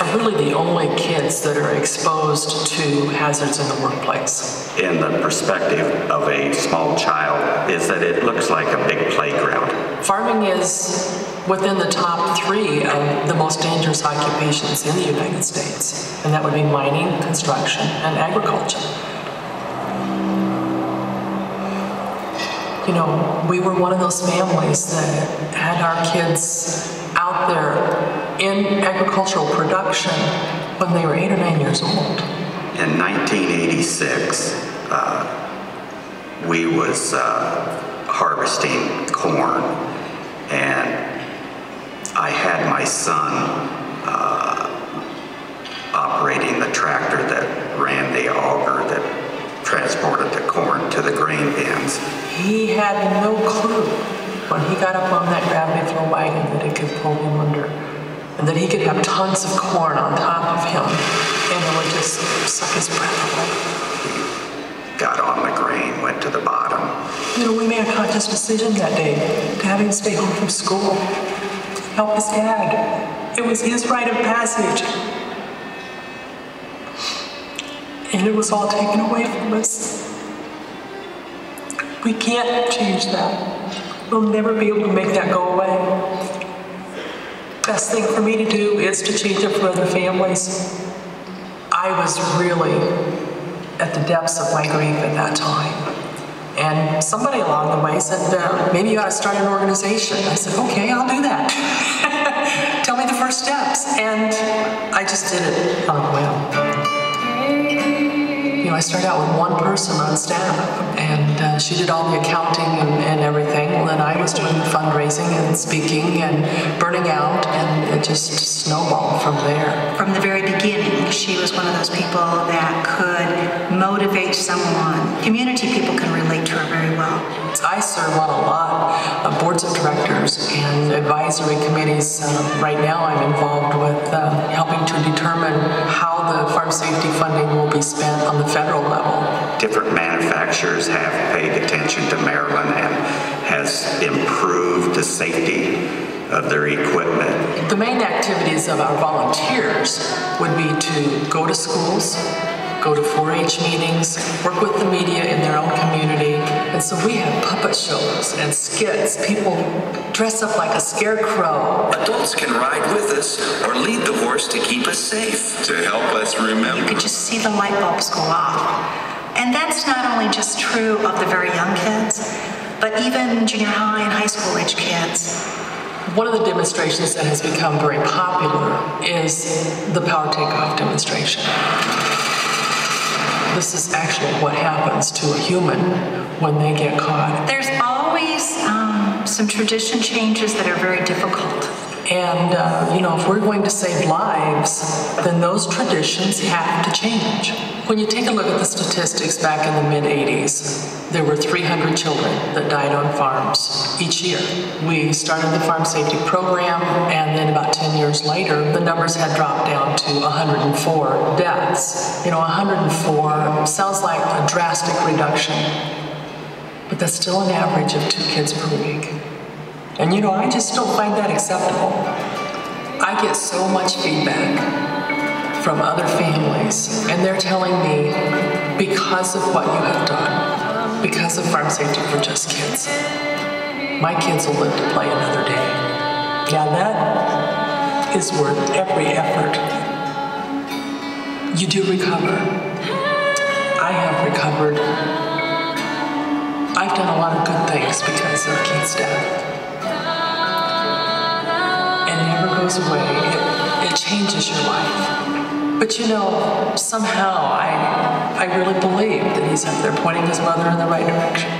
are really the only kids that are exposed to hazards in the workplace. In the perspective of a small child, is that it looks like a big playground. Farming is within the top 3 of the most dangerous occupations in the United States, and that would be mining, construction, and agriculture. You know, we were one of those families that had our kids out there in agricultural production when they were 8 or 9 years old. In 1986, we was harvesting corn, and I had my son operating the tractor that ran the auger that transported the corn to the grain bins. He had no clue when he got up on that gravity flow wagon that it could pull him under, and that he could have tons of corn on top of him, and it would just suck his breath away. He got on the grain, went to the bottom. You know, we made a conscious decision that day to have him stay home from school, help his dad. It was his rite of passage. And it was all taken away from us. We can't change that. We'll never be able to make that go away. Best thing for me to do is to change it for other families. I was really at the depths of my grief at that time. And somebody along the way said, maybe you ought to start an organization. I said, okay, I'll do that. Tell me the first steps. And I just did it on a whim. You know, I started out with one person on staff, and she did all the accounting and everything. Well, then I was doing fundraising and speaking and burning out, and it just snowballed from there. From the very beginning, she was one of those people that could motivate someone. Community people can relate to her very well. I serve on a lot of boards of directors and advisory committees. Right now I'm involved with helping to determine how the farm safety funding will be spent on the federal level. Different manufacturers have paid attention to Marilyn and has improved the safety of their equipment. The main activities of our volunteers would be to go to schools, go to 4-H meetings, work with the media in their own community. And so we have puppet shows and skits. People dress up like a scarecrow. Adults can ride with us or lead the horse to keep us safe. To help us remember. You could just see the light bulbs go off. And that's not only just true of the very young kids, but even junior high and high school age kids. One of the demonstrations that has become very popular is the power takeoff demonstration. This is actually what happens to a human when they get caught. There's always some tradition changes that are very difficult. And, you know, if we're going to save lives, then those traditions have to change. When you take a look at the statistics back in the mid-'80s, there were 300 children that died on farms each year. We started the farm safety program, and then about 10 years later, the numbers had dropped down to 104 deaths. You know, 104 sounds like a drastic reduction, but that's still an average of 2 kids per week. And you know, I just don't find that acceptable. I get so much feedback from other families, and they're telling me, because of what you have done, because of Farm Safety for Just Kids, my kids will live to play another day. Yeah, that is worth every effort. You do recover. I have recovered. I've done a lot of good things because of Keith's death. Goes away, it changes your life. But you know, somehow I really believe that he's up there pointing his mother in the right direction.